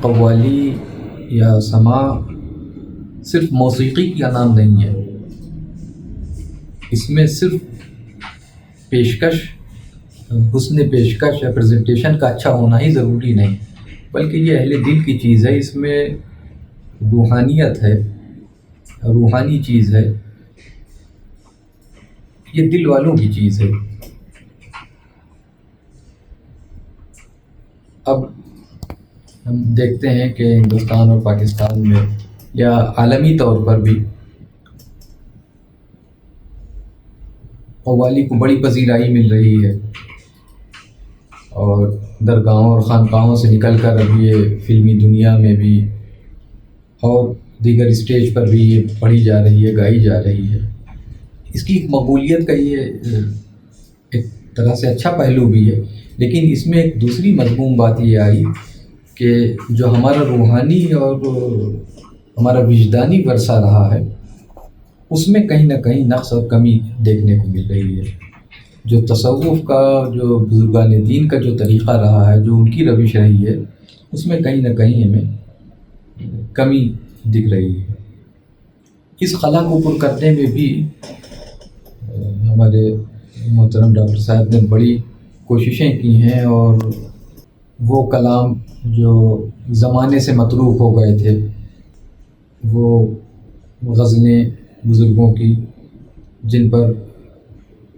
قوالی یا سماع صرف موسیقی کا نام نہیں ہے، اس میں صرف پیشکش، حسن پیشکش یا پریزنٹیشن کا اچھا ہونا ہی ضروری نہیں، بلکہ یہ اہل دل کی چیز ہے، اس میں روحانیت ہے، روحانی چیز ہے، یہ دل والوں کی چیز ہے۔ اب ہم دیکھتے ہیں کہ ہندوستان اور پاکستان میں یا عالمی طور پر بھی قوالی کو بڑی پذیرائی مل رہی ہے، اور درگاہوں اور خانقاہوں سے نکل کر اب یہ فلمی دنیا میں بھی اور دیگر اسٹیج پر بھی یہ پڑھی جا رہی ہے، گائی جا رہی ہے۔ اس کی مقبولیت کا یہ ایک طرح سے اچھا پہلو بھی ہے، لیکن اس میں ایک دوسری مذموم بات یہ آئی کہ جو ہمارا روحانی اور ہمارا وجدانی ورثہ رہا ہے، اس میں کہیں نہ کہیں نقص اور کمی دیکھنے کو مل رہی ہے۔ جو تصوف کا، جو بزرگان دین کا جو طریقہ رہا ہے، جو ان کی روش رہی ہے، اس میں کہیں نہ کہیں ہمیں کمی دکھ رہی ہے۔ اس خلا کو پر کرنے میں بھی ہمارے محترم ڈاکٹر صاحب نے بڑی کوششیں کی ہیں، اور وہ کلام جو زمانے سے متروک ہو گئے تھے، وہ غزلیں بزرگوں کی جن پر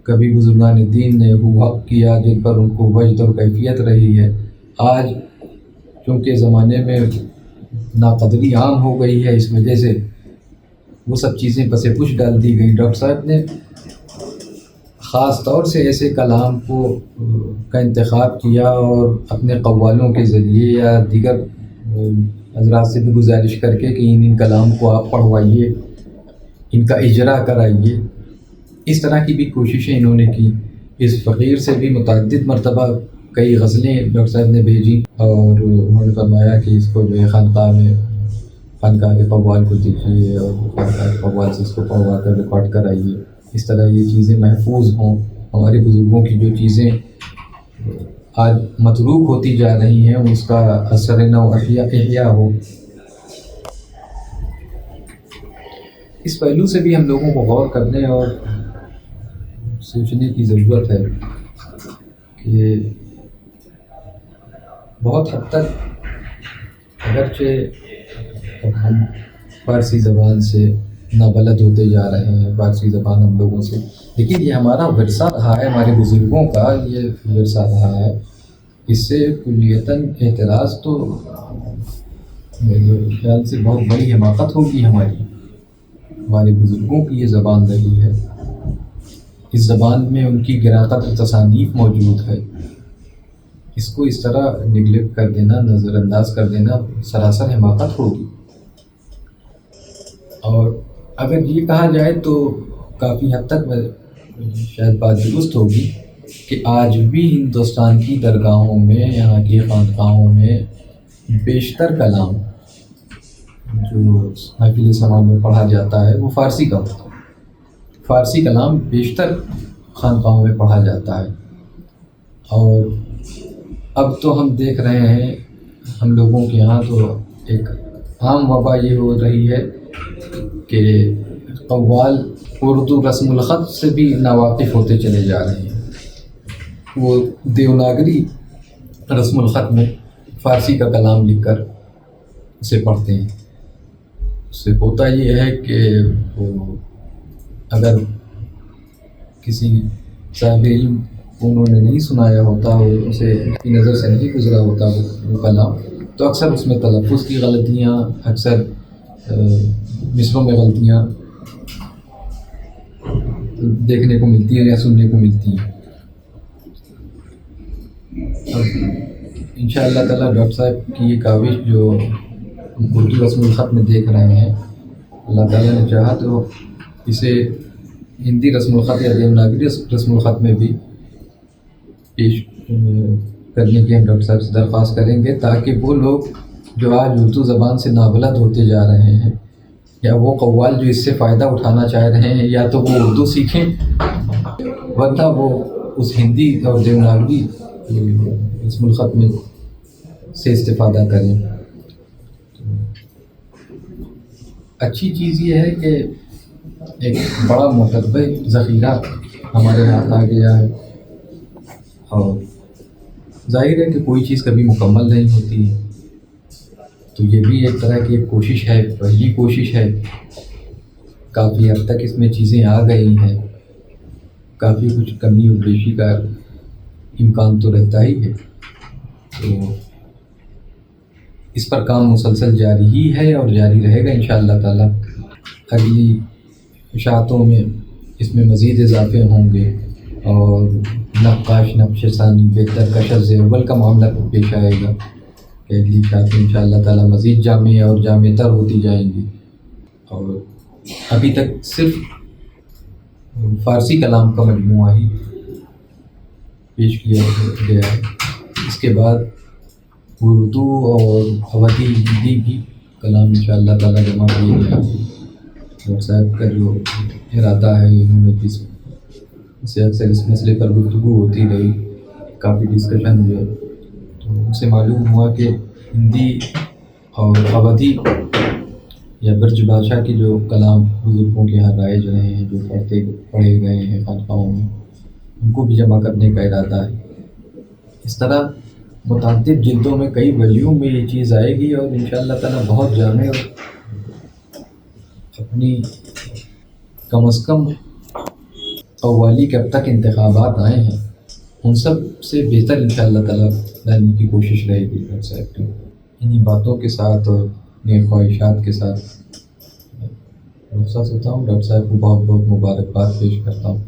کبھی بزرگان دین نے حق کیا، جن پر ان کو وجد اور کیفیت رہی ہے، آج چونکہ زمانے میں ناقدری عام ہو گئی ہے، اس وجہ سے وہ سب چیزیں پس پش ڈال دی گئیں۔ ڈاکٹر صاحب نے خاص طور سے ایسے کلام کا انتخاب کیا، اور اپنے قوالوں کے ذریعے یا دیگر حضرات سے بھی گزارش کر کے کہ ان کلام کو آپ پڑھوائیے، ان کا اجرا کرائیے، اس طرح کی بھی کوششیں انہوں نے کی۔ اس فقیر سے بھی متعدد مرتبہ کئی غزلیں ڈاکٹر صاحب نے بھیجی، اور انہوں نے فرمایا کہ اس کو جو ہے خانقاہ میں، خانقاہ کے قوال کو دیکھیے، اور خانقاہ کے قوال سے اس کو پڑھوا کر ریکارڈ کرائیے، اس طرح یہ چیزیں محفوظ ہوں، ہمارے بزرگوں کی جو چیزیں آج متروک ہوتی جا رہی ہیں اس کا اثر نو احیاء ہو۔ اس پہلو سے بھی ہم لوگوں کو غور کرنے اور سوچنے کی ضرورت ہے کہ بہت حد تک اگرچہ اب ہم فارسی زبان سے نابلد ہوتے جا رہے ہیں، فارسی زبان ہم لوگوں سے، لیکن یہ ہمارا ورثہ رہا ہے، ہمارے بزرگوں کا یہ ورثہ رہا ہے۔ اس سے کلیتاً اعتراض تو میرے خیال سے بہت بڑی حماقت ہوگی ہمارے بزرگوں کی یہ زبان رہی ہے، اس زبان میں ان کی گراقت تصانیف موجود ہے، اس کو اس طرح نگلیکٹ کر دینا، نظر انداز کر دینا سراسر حماقت ہوگی۔ اور اگر یہ کہا جائے تو کافی حد تک شاید بات درست ہوگی کہ آج بھی ہندوستان کی درگاہوں میں، یہاں کی خانقاہوں میں بیشتر کلام جو محفل سماع میں پڑھا جاتا ہے وہ فارسی کا ہوتا ہے، فارسی کلام بیشتر خانقاہوں میں پڑھا جاتا ہے۔ اور اب تو ہم دیکھ رہے ہیں ہم لوگوں کے یہاں تو ایک عام وبا یہ ہو رہی ہے کہ قوال اردو رسم الخط سے بھی ناواقف ہوتے چلے جا رہے ہیں، وہ دیوناگری رسم الخط میں فارسی کا کلام لکھ کر اسے پڑھتے ہیں۔ اس سے ہوتا یہ ہے کہ وہ اگر کسی صاحب علم کو انہوں نے نہیں سنایا ہوتا، اسے اس کی نظر سے نہیں گزرا ہوتا وہ کلام، تو اکثر اس میں تلفظ کی غلطیاں، اکثر مصروں میں غلطیاں دیکھنے کو ملتی ہیں یا سننے کو ملتی ہیں۔ انشاء اللہ تعالیٰ ڈاکٹر صاحب کی یہ کاوش جو اردو رسم الخط میں دیکھ رہے ہیں، اللہ تعالیٰ نے چاہا تو اسے ہندی رسم الخط یا دیوناگری رسم الخط میں بھی پیش کرنے کی ہم ڈاکٹر صاحب سے درخواست کریں گے، تاکہ وہ لوگ جو آج اردو زبان سے نابلد ہوتے جا رہے ہیں، یا وہ قوال جو اس سے فائدہ اٹھانا چاہ رہے ہیں، یا تو وہ اردو سیکھیں، ورنہ وہ اس ہندی اور دیوناگری رسم الخط میں سے استفادہ کریں۔ اچھی چیز یہ ہے کہ ایک بڑا متنوع ذخیرہ ہمارے ہاتھ آ گیا ہے، اور ظاہر ہے کہ کوئی چیز کبھی مکمل نہیں ہوتی، تو یہ بھی ایک طرح کی ایک کوشش ہے، پہلی کوشش ہے۔ کافی حد تک اس میں چیزیں آ گئی ہیں، کافی کچھ کمی و بیشی کا امکان تو رہتا ہی ہے، تو اس پر کام مسلسل جاری ہی ہے اور جاری رہے گا انشاءاللہ تعالی۔ اگلی اشاعتوں میں اس میں مزید اضافے ہوں گے، اور نقاش نقش ثانی بہتر کشش اول کا معاملہ پیش آئے گا کہ اگلی اشاعتیں انشاءاللہ تعالی مزید جامع اور جامع تر ہوتی جائیں گی۔ اور ابھی تک صرف فارسی کلام کا مجموعہ ہی پیش کیا گیا ہے، اس کے بعد اردو اور اودھی ہندی بھی کلام انشاءاللہ تعالی جمع کیے گئے ہیں۔ ڈاکٹر صاحب کا جو ارادہ ہے، انہوں نے جس سے اکثر اس مسئلے پر گفتگو ہوتی رہی، کافی ڈسکشن ہوئے، تو ان سے معلوم ہوا کہ ہندی اور اودھی یا برج بھاشا کے جو کلام بزرگوں کے یہاں رائج رہے ہیں، جو پڑھے گئے ہیں خانقاہوں میں، ان کو بھی جمع کرنے کا ارادہ ہے۔ اس طرح متعدد جلدوں میں کئی ولیوں میں یہ چیز آئے گی، اور انشاءاللہ تعالی بہت جامع، اور اپنی کم از کم قوالی کے اب تک انتخابات آئے ہیں، ان سب سے بہتر انشاءاللہ تعالی لانے کی کوشش رہے گی ڈاکٹر صاحب کی۔ انہی باتوں کے ساتھ اور نیک خواہشات کے ساتھ رخصت ہوتا ہوں، ڈاکٹر صاحب کو بہت بہت مبارکباد پیش کرتا ہوں۔